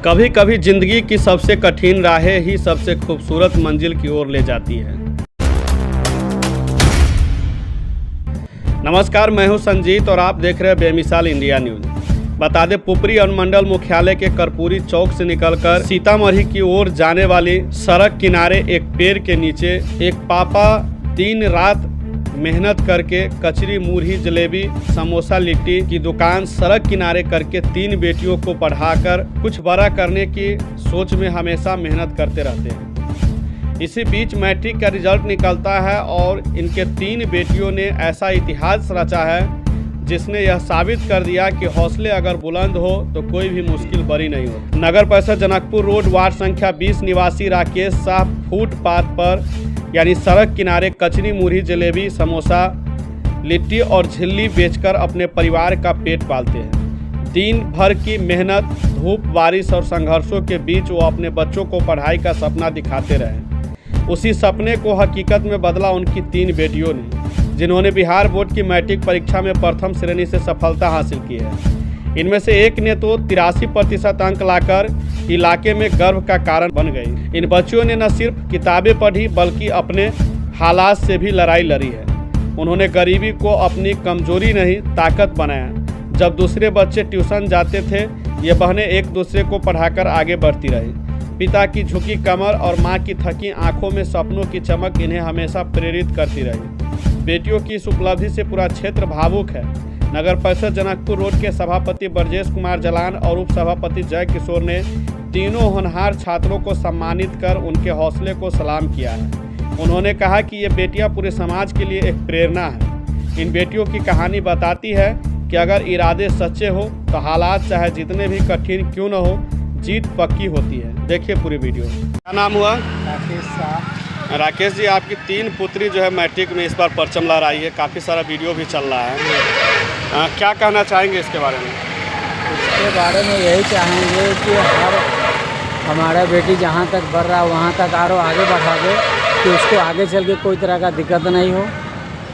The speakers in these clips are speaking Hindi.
कभी कभी जिंदगी की सबसे कठिन राहें ही सबसे खूबसूरत मंजिल की ओर ले जाती है। नमस्कार, मैं हूं संजीत और आप देख रहे हैं बेमिसाल इंडिया न्यूज। बता दें, पुपरी अनुमंडल मुख्यालय के कर्पूरी चौक से निकलकर सीतामढ़ी की ओर जाने वाली सड़क किनारे एक पेड़ के नीचे एक पापा दिन रात मेहनत करके कचरी, मूढ़ी, जलेबी, समोसा, लिट्टी की दुकान सड़क किनारे करके 3 बेटियों को पढ़ाकर कुछ बड़ा करने की सोच में हमेशा मेहनत करते रहते हैं। इसी बीच मैट्रिक का रिजल्ट निकलता है और इनके 3 बेटियों ने ऐसा इतिहास रचा है जिसने यह साबित कर दिया कि हौसले अगर बुलंद हो तो कोई भी मुश्किल बड़ी नहीं होती। नगर परिषद जनकपुर रोड वार्ड संख्या 20 निवासी राकेश शाह फुटपाथ पर यानी सड़क किनारे कचरी, मूढ़ी, जलेबी, समोसा, लिट्टी और झिल्ली बेचकर अपने परिवार का पेट पालते हैं। दिन भर की मेहनत, धूप, बारिश और संघर्षों के बीच वो अपने बच्चों को पढ़ाई का सपना दिखाते रहे। उसी सपने को हकीकत में बदला उनकी 3 बेटियों ने, जिन्होंने बिहार बोर्ड की मैट्रिक परीक्षा में प्रथम श्रेणी से सफलता हासिल की है। इनमें से एक ने तो 83% अंक लाकर इलाके में गर्व का कारण बन गई। इन बच्चियों ने न सिर्फ किताबें पढ़ी बल्कि अपने हालात से भी लड़ाई लड़ी है। उन्होंने गरीबी को अपनी कमजोरी नहीं, ताकत बनाया। जब दूसरे बच्चे ट्यूशन जाते थे, ये बहनें एक दूसरे को पढ़ाकर आगे बढ़ती रही। पिता की झुकी कमर और माँ की थकी आंखों में सपनों की चमक इन्हें हमेशा प्रेरित करती रही। बेटियों की इस उपलब्धि से पूरा क्षेत्र भावुक है। नगर परिषद जनकपुर रोड के सभापति ब्रजेश कुमार जलान और उप सभापति जय किशोर ने तीनों होनहार छात्रों को सम्मानित कर उनके हौसले को सलाम किया है। उन्होंने कहा कि ये बेटियां पूरे समाज के लिए एक प्रेरणा है। इन बेटियों की कहानी बताती है कि अगर इरादे सच्चे हो तो हालात चाहे जितने भी कठिन क्यों न हो, जीत पक्की होती है। देखिए पूरी वीडियो। क्या नाम हुआ? राकेश शाह। राकेश जी, आपकी 3 पुत्री जो है मैट्रिक में इस बार परचम लहरा रही है, काफ़ी सारा वीडियो भी चल रहा है। क्या कहना चाहेंगे इसके बारे में? इसके बारे में यही चाहेंगे कि हमारा बेटी जहाँ तक बढ़ रहा है वहाँ तक और आगे बढ़ा दे, कि उसको आगे चल के कोई तरह का दिक्कत नहीं हो।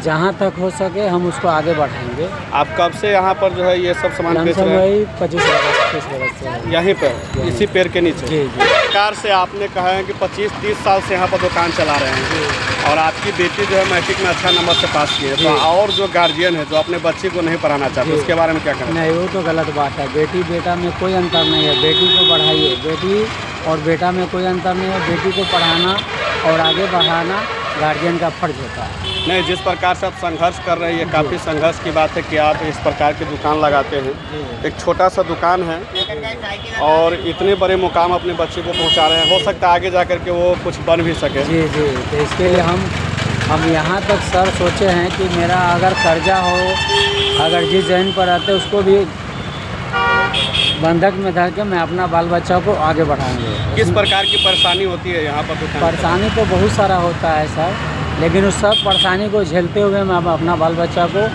जहाँ तक हो सके हम उसको आगे बढ़ाएंगे। आप कब से यहाँ पर जो है ये सब सामान बेच रहे हैं? 25 वर्ष से यहीं पर इसी पेड़ के नीचे। जी। सरकार से आपने कहा है कि 25-30 साल से यहाँ पर दुकान चला रहे हैं और आपकी बेटी जो है मैट्रिक में अच्छा नंबर से पास की है, तो और जो गार्जियन है जो अपने बच्चे को नहीं पढ़ाना चाहते, उसके बारे में क्या कहना? नहीं, वो तो गलत बात है। बेटी बेटा में कोई अंतर नहीं है। बेटी को पढ़ाइए। बेटी और बेटा में कोई अंतर नहीं है। बेटी को पढ़ाना और आगे बढ़ाना गार्जियन का फर्ज होता है। नहीं, जिस प्रकार से आप संघर्ष कर रहे हैं, ये काफ़ी संघर्ष की बात है कि आप इस प्रकार की दुकान लगाते हैं। एक छोटा सा दुकान है और इतने बड़े मुकाम अपने बच्चे को पहुंचा रहे हैं। हो सकता है आगे जा कर के वो कुछ बन भी सके। जी। तो इसके लिए हम यहाँ तक सर सोचे हैं कि मेरा अगर कर्जा हो, अगर जिस जमीन पर रहते उसको भी बंधक में धर के मैं अपना बाल बच्चा को आगे बढ़ाऊंगे। किस प्रकार की परेशानी होती है यहाँ पर दुकान? परेशानी तो बहुत सारा होता है सर, लेकिन उस सब परेशानी को झेलते हुए मैं अपना बाल बच्चा को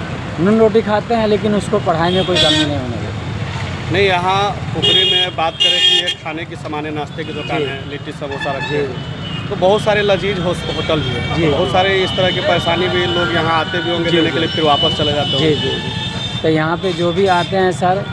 नून रोटी खाते हैं, लेकिन उसको पढ़ाई में कोई कमी नहीं होने देती। नहीं, यहाँ पुपरी में बात करें कि ये खाने की सामान्य नाश्ते की दुकान है, लिट्टी समोसा रखते हैं, तो बहुत सारे लजीज होटल भी है। बहुत सारे इस तरह की परेशानी भी, लोग यहाँ आते भी होंगे लेने के लिए, फिर वापस चले जाते हैं। जी। तो यहाँ पे जो भी आते हैं सर,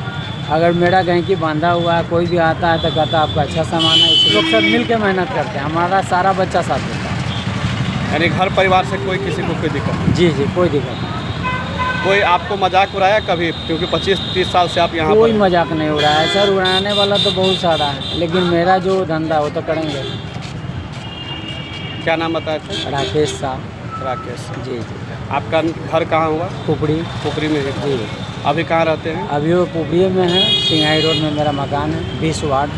अगर मेरा गहकी बांधा हुआ है, कोई भी आता है तो कहता है आपका अच्छा सामान है। इस लोग सब मिल के मेहनत करते हैं। हमारा सारा बच्चा साथ देता है। यानी घर परिवार से कोई किसी को कोई दिक्कत नहीं? जी, कोई दिक्कत नहीं। कोई आपको मजाक उड़ाया कभी? क्योंकि 25-30 साल से आप यहाँ कोई मजाक नहीं उड़ाया है सर। उड़ाने वाला तो बहुत सारा है, लेकिन मेरा जो धंधा वो तो करेंगे। क्या नाम बताया था? राकेश शाह। राकेश। जी। आपका घर कहाँ हुआ? पुपरी में है। जी। अभी कहाँ रहते हैं? अभी वो पुपरी में है, सिंघाई रोड में मेरा मकान है, 20 वार्ड।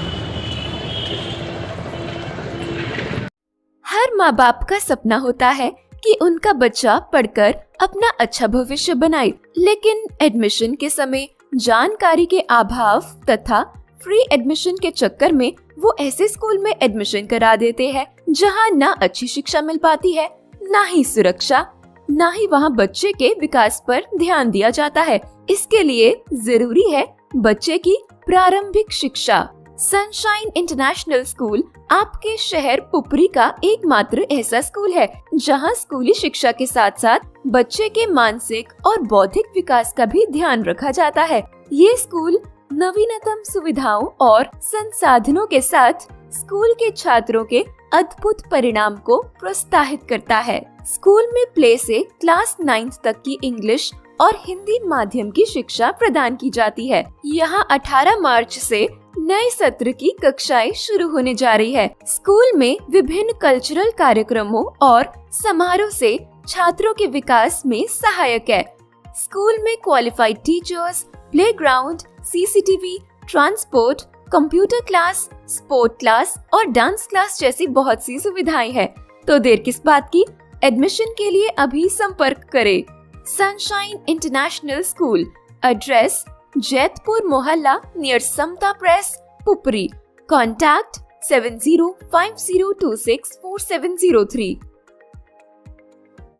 हर माँ बाप का सपना होता है कि उनका बच्चा पढ़कर अपना अच्छा भविष्य बनाए, लेकिन एडमिशन के समय जानकारी के अभाव तथा फ्री एडमिशन के चक्कर में वो ऐसे स्कूल में एडमिशन करा देते हैं जहाँ ना अच्छी शिक्षा मिल पाती है, ना ही सुरक्षा, ना ही वहाँ बच्चे के विकास पर ध्यान दिया जाता है। इसके लिए जरूरी है बच्चे की प्रारंभिक शिक्षा। सनशाइन इंटरनेशनल स्कूल आपके शहर पुपरी का एकमात्र ऐसा स्कूल है जहां स्कूली शिक्षा के साथ साथ बच्चे के मानसिक और बौद्धिक विकास का भी ध्यान रखा जाता है। ये स्कूल नवीनतम सुविधाओं और संसाधनों के साथ स्कूल के छात्रों के अद्भुत परिणाम को प्रोत्साहित करता है। स्कूल में प्ले से क्लास 9 तक की इंग्लिश और हिंदी माध्यम की शिक्षा प्रदान की जाती है। यहाँ 18 मार्च से नए सत्र की कक्षाएं शुरू होने जा रही है। स्कूल में विभिन्न कल्चरल कार्यक्रमों और समारोह से छात्रों के विकास में सहायक है। स्कूल में qualified teachers, playground, CCTV, transport, computer class, sport class और डांस क्लास जैसी बहुत सी सुविधाएं हैं। तो देर किस बात की, एडमिशन के लिए अभी संपर्क करें। Sunshine international school, address Jaitpur मोहल्ला नियर समता प्रेस, पुपरी। कॉन्टैक्ट 7050264703।